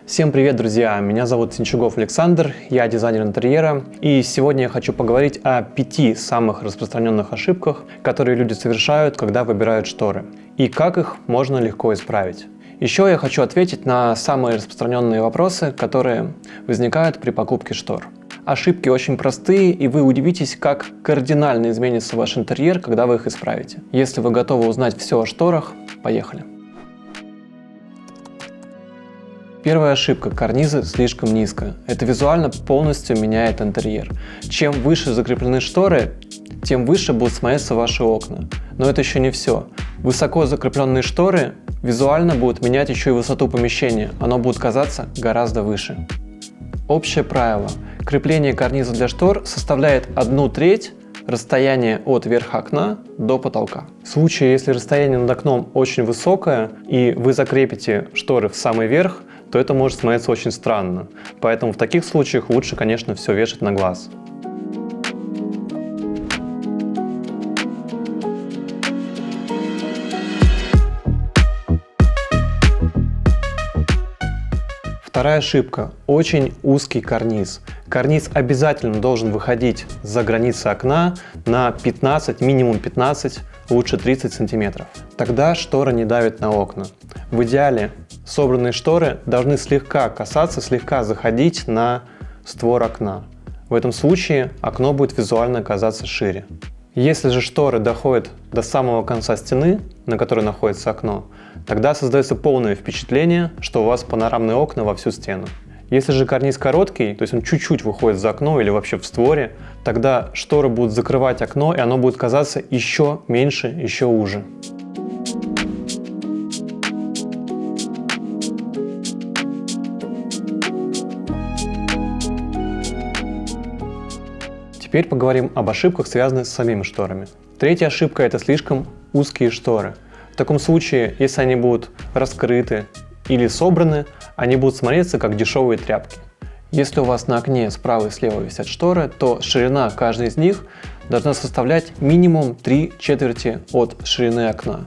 Всем привет, друзья! Меня зовут Тинчугов Александр, я дизайнер интерьера, и сегодня я хочу поговорить о 5 самых распространенных ошибках, которые люди совершают, когда выбирают шторы, и как их можно легко исправить. Еще я хочу ответить на самые распространенные вопросы, которые возникают при покупке штор. Ошибки очень простые, и вы удивитесь, как кардинально изменится ваш интерьер, когда вы их исправите. Если вы готовы узнать все о шторах, поехали! Первая ошибка – карнизы слишком низко. Это визуально полностью меняет интерьер. Чем выше закреплены шторы, тем выше будут смотреться ваши окна. Но это еще не все. Высоко закрепленные шторы визуально будут менять еще и высоту помещения. Оно будет казаться гораздо выше. Общее правило. Крепление карниза для штор составляет 1/3 расстояния от верха окна до потолка. В случае, если расстояние над окном очень высокое и вы закрепите шторы в самый верх, то это может смотреться очень странно. Поэтому в таких случаях лучше, конечно, все вешать на глаз. Вторая ошибка – очень узкий карниз. Карниз обязательно должен выходить за границы окна на 15, минимум 15, лучше 30 сантиметров. Тогда штора не давит на окна. В идеале собранные шторы должны слегка касаться, слегка заходить на створ окна. В этом случае окно будет визуально казаться шире. Если же шторы доходят до самого конца стены, на которой находится окно, тогда создается полное впечатление, что у вас панорамные окна во всю стену. Если же карниз короткий, то есть он чуть-чуть выходит за окно или вообще в створе, тогда шторы будут закрывать окно, и оно будет казаться еще меньше, еще уже. Теперь поговорим об ошибках, связанных с самими шторами. Третья ошибка – это слишком узкие шторы. В таком случае, если они будут раскрыты или собраны, они будут смотреться как дешевые тряпки. Если у вас на окне справа и слева висят шторы, то ширина каждой из них должна составлять минимум 3/4 от ширины окна.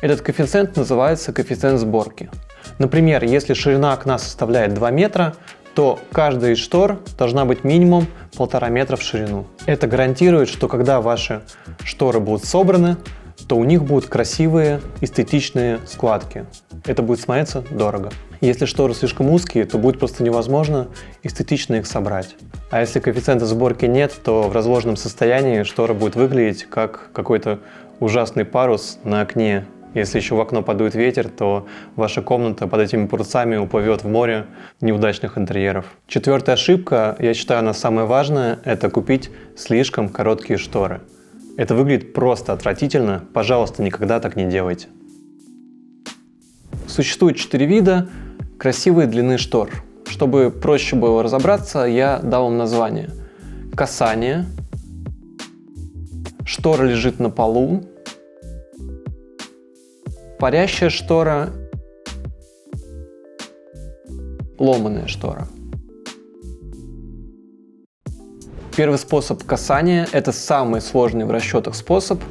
Этот коэффициент называется коэффициент сборки. Например, если ширина окна составляет 2 метра, то каждая из штор должна быть минимум 1,5 метра в ширину. Это гарантирует, что когда ваши шторы будут собраны, то у них будут красивые, эстетичные складки. Это будет смотреться дорого. Если шторы слишком узкие, то будет просто невозможно эстетично их собрать. А если коэффициента сборки нет, то в разложенном состоянии штора будет выглядеть как какой-то ужасный парус на окне. Если еще в окно подует ветер, то ваша комната под этими парусами уплывет в море неудачных интерьеров. Четвертая ошибка, я считаю, она самая важная, это купить слишком короткие шторы. Это выглядит просто отвратительно, пожалуйста, никогда так не делайте. Существует 4 вида красивой длины штор. Чтобы проще было разобраться, я дал вам название. Касание, штора лежит на полу, парящая штора, ломаная штора. Первый способ касания – это самый сложный в расчетах способ.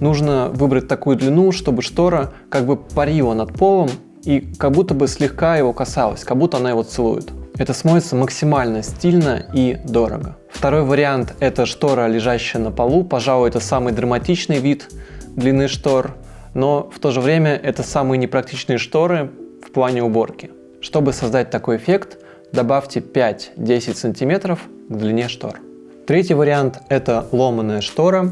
Нужно выбрать такую длину, чтобы штора как бы парила над полом и как будто бы слегка его касалась, как будто она его целует. Это смотрится максимально стильно и дорого. Второй вариант – это штора, лежащая на полу. Пожалуй, это самый драматичный вид длины штор, но в то же время это самые непрактичные шторы в плане уборки. Чтобы создать такой эффект, добавьте 5-10 см к длине штор. Третий вариант – это ломаная штора.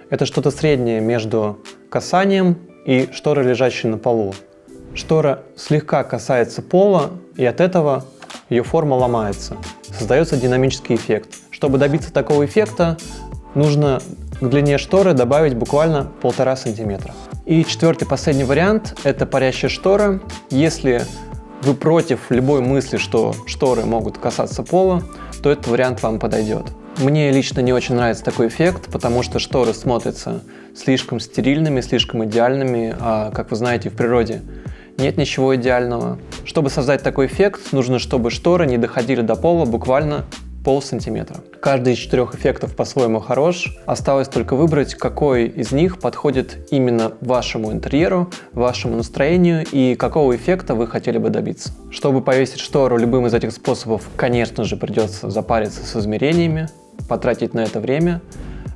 Это что-то среднее между касанием и шторой, лежащей на полу. Штора слегка касается пола, и от этого ее форма ломается. Создается динамический эффект. Чтобы добиться такого эффекта, нужно к длине шторы добавить буквально 1,5 см. И четвертый, последний вариант – это парящая штора. Если вы против любой мысли, что шторы могут касаться пола, то этот вариант вам подойдет. Мне лично не очень нравится такой эффект, потому что шторы смотрятся слишком стерильными, слишком идеальными, а, как вы знаете, в природе нет ничего идеального. Чтобы создать такой эффект, нужно, чтобы шторы не доходили до пола буквально полсантиметра. Каждый из 4 эффектов по-своему хорош, осталось только выбрать, какой из них подходит именно вашему интерьеру, вашему настроению и какого эффекта вы хотели бы добиться. Чтобы повесить штору любым из этих способов, конечно же, придется запариться с измерениями, потратить на это время,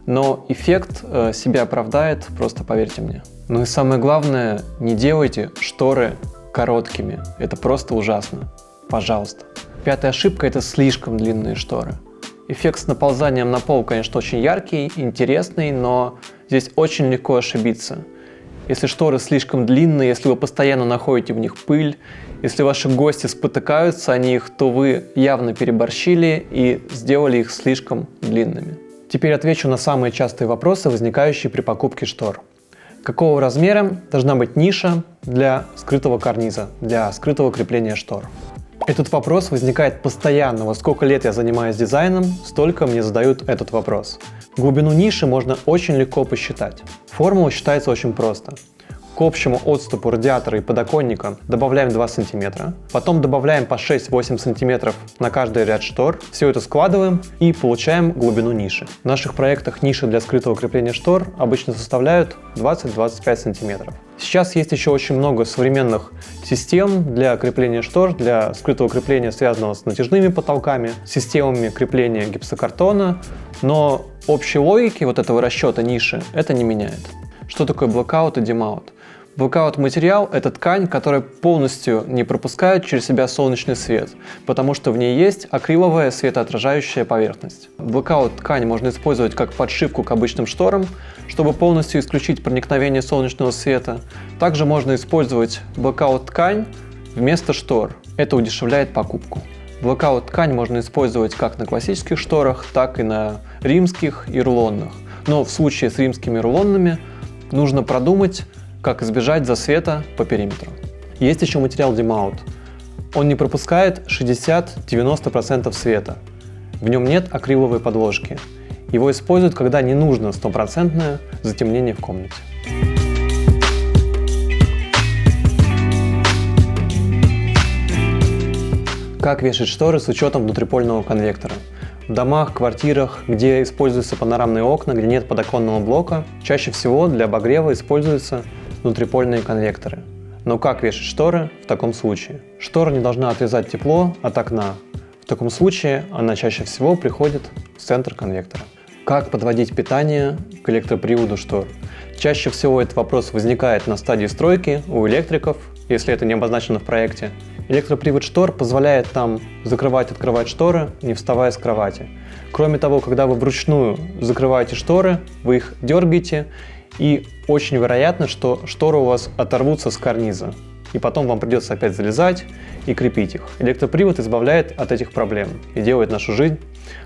но эффект себя оправдает, просто поверьте мне. Ну и самое главное, не делайте шторы короткими, это просто ужасно. Пожалуйста. 5-я ошибка – это слишком длинные шторы. Эффект с наползанием на пол, конечно, очень яркий, интересный, но здесь очень легко ошибиться. Если шторы слишком длинные, если вы постоянно находите в них пыль, если ваши гости спотыкаются о них, то вы явно переборщили и сделали их слишком длинными. Теперь отвечу на самые частые вопросы, возникающие при покупке штор. Какого размера должна быть ниша для скрытого карниза, для скрытого крепления штор? Этот вопрос возникает постоянно. Во сколько лет я занимаюсь дизайном, столько мне задают этот вопрос. Глубину ниши можно очень легко посчитать. Формула считается очень просто. К общему отступу радиатора и подоконника добавляем 2 см, потом добавляем по 6-8 см на каждый ряд штор, все это складываем и получаем глубину ниши. В наших проектах ниши для скрытого крепления штор обычно составляют 20-25 см. Сейчас есть еще очень много современных систем для крепления штор, для скрытого крепления, связанного с натяжными потолками, системами крепления гипсокартона, но общей логики вот этого расчета ниши это не меняет. Что такое blackout и dim-out? Blackout материал – это ткань, которая полностью не пропускает через себя солнечный свет, потому что в ней есть акриловая светоотражающая поверхность. Blackout ткань можно использовать как подшивку к обычным шторам, чтобы полностью исключить проникновение солнечного света. Также можно использовать blackout ткань вместо штор. Это удешевляет покупку. Blackout ткань можно использовать как на классических шторах, так и на римских и рулонных. Но в случае с римскими рулонными нужно продумать, как избежать засвета по периметру. Есть еще материал dim-out. Он не пропускает 60-90% света. В нем нет акриловой подложки. Его используют, когда не нужно стопроцентное затемнение в комнате. Как вешать шторы с учетом внутрипольного конвектора? В домах, квартирах, где используются панорамные окна, где нет подоконного блока, чаще всего для обогрева используются внутрипольные конвекторы. Но как вешать шторы в таком случае? Штора не должна отрезать тепло от окна. В таком случае она чаще всего приходит в центр конвектора. Как подводить питание к электроприводу штор? Чаще всего этот вопрос возникает на стадии стройки у электриков, если это не обозначено в проекте. Электропривод штор позволяет нам закрывать-открывать шторы, не вставая с кровати. Кроме того, когда вы вручную закрываете шторы, вы их дергаете, и очень вероятно, что шторы у вас оторвутся с карниза, и потом вам придется опять залезать и крепить их. Электропривод избавляет от этих проблем и делает нашу жизнь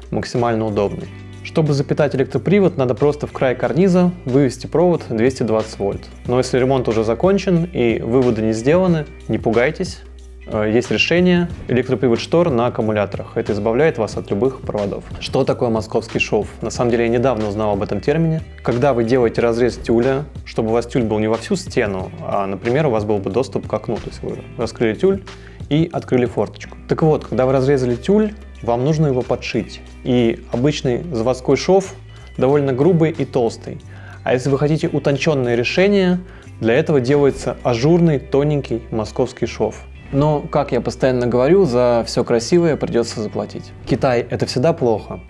максимально удобной. Чтобы запитать электропривод, надо просто в край карниза вывести провод 220 вольт. Но если ремонт уже закончен и выводы не сделаны, не пугайтесь. Есть решение электропривод штор на аккумуляторах. Это избавляет вас от любых проводов. Что такое московский шов? На самом деле я недавно узнал об этом термине. Когда вы делаете разрез тюля, чтобы у вас тюль был не во всю стену, а, например, у вас был бы доступ к окну. То есть вы раскрыли тюль и открыли форточку. Так вот, когда вы разрезали тюль, вам нужно его подшить. И обычный заводской шов довольно грубый и толстый. А если вы хотите утонченное решение, для этого делается ажурный, тоненький московский шов. Но, как я постоянно говорю, за все красивое придется заплатить. Китай – это всегда плохо.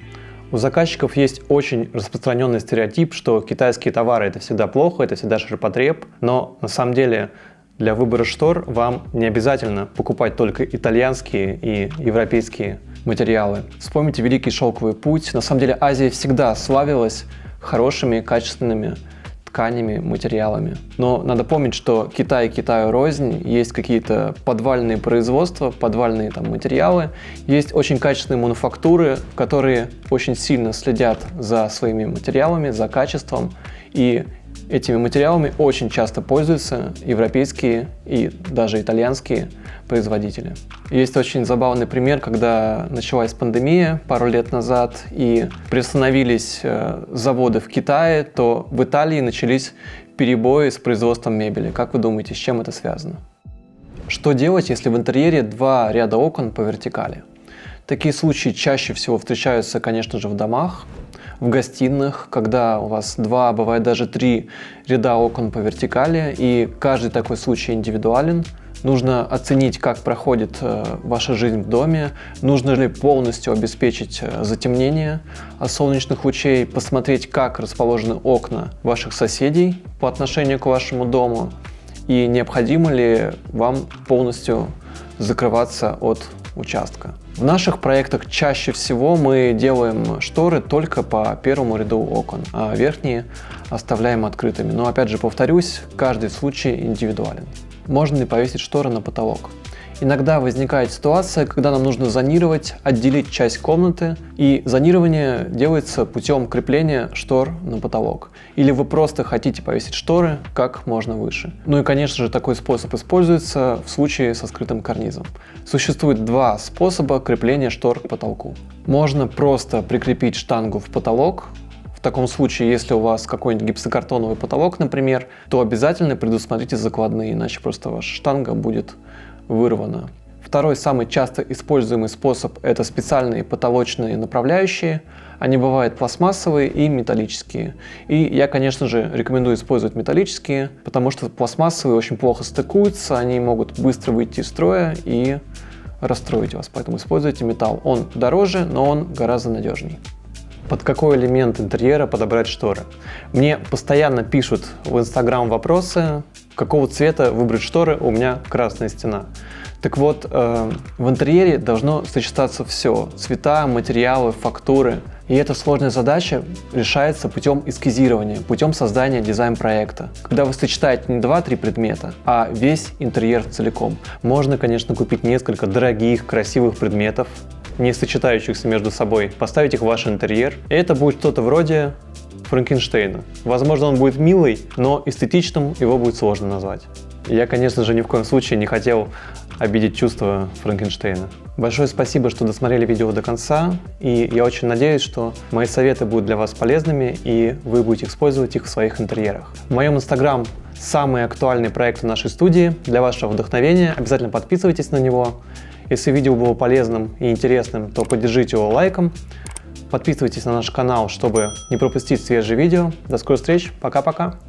У заказчиков есть очень распространенный стереотип, что китайские товары – это всегда плохо, это всегда ширпотреб. Но на самом деле для выбора штор вам не обязательно покупать только итальянские и европейские материалы. Вспомните Великий шелковый путь. На самом деле Азия всегда славилась хорошими, качественными тканями, материалами. Но надо помнить, что Китай Китаю рознь, есть какие-то подвальные производства, подвальные там материалы, есть очень качественные мануфактуры, которые очень сильно следят за своими материалами, за качеством, и этими материалами очень часто пользуются европейские и даже итальянские производители. Есть очень забавный пример, когда началась пандемия пару лет назад и приостановились заводы в Китае, то в Италии начались перебои с производством мебели. Как вы думаете, с чем это связано? Что делать, если в интерьере 2 ряда окон по вертикали? Такие случаи чаще всего встречаются, конечно же, в домах, в гостиных, когда у вас 2, бывает даже 3 ряда окон по вертикали, и каждый такой случай индивидуален. Нужно оценить, как проходит ваша жизнь в доме, нужно ли полностью обеспечить затемнение от солнечных лучей, посмотреть, как расположены окна ваших соседей по отношению к вашему дому, и необходимо ли вам полностью закрываться от участка. В наших проектах чаще всего мы делаем шторы только по первому ряду окон, а верхние оставляем открытыми. Но опять же повторюсь, каждый случай индивидуален. Можно ли повесить шторы на потолок? Иногда возникает ситуация, когда нам нужно зонировать, отделить часть комнаты, и зонирование делается путем крепления штор на потолок. Или вы просто хотите повесить шторы как можно выше. Ну и, конечно же, такой способ используется в случае со скрытым карнизом. Существует 2 способа крепления штор к потолку. Можно просто прикрепить штангу в потолок. В таком случае, если у вас какой-нибудь гипсокартоновый потолок, например, то обязательно предусмотрите закладные, иначе просто ваша штанга будет вырвана. Второй самый часто используемый способ – это специальные потолочные направляющие. Они бывают пластмассовые и металлические. И я, конечно же, рекомендую использовать металлические, потому что пластмассовые очень плохо стыкуются, они могут быстро выйти из строя и расстроить вас. Поэтому используйте металл. Он дороже, но он гораздо надежнее. Под какой элемент интерьера подобрать шторы? Мне постоянно пишут в Instagram вопросы, какого цвета выбрать шторы, у меня красная стена. Так вот, в интерьере должно сочетаться все: цвета, материалы, фактуры. И эта сложная задача решается путем эскизирования, путем создания дизайн-проекта. Когда вы сочетаете не 2-3 предмета, а весь интерьер целиком. Можно, конечно, купить несколько дорогих, красивых предметов, не сочетающихся между собой, поставить их в ваш интерьер, и это будет что-то вроде Франкенштейна. Возможно, он будет милый, но эстетичным его будет сложно назвать. Я, конечно же, ни в коем случае не хотел обидеть чувства Франкенштейна. Большое спасибо, что досмотрели видео до конца, и я очень надеюсь, что мои советы будут для вас полезными, и вы будете использовать их в своих интерьерах. В моем Instagram самые актуальные проекты нашей студии. Для вашего вдохновения обязательно подписывайтесь на него. Если видео было полезным и интересным, то поддержите его лайком. Подписывайтесь на наш канал, чтобы не пропустить свежие видео. До скорых встреч. Пока-пока.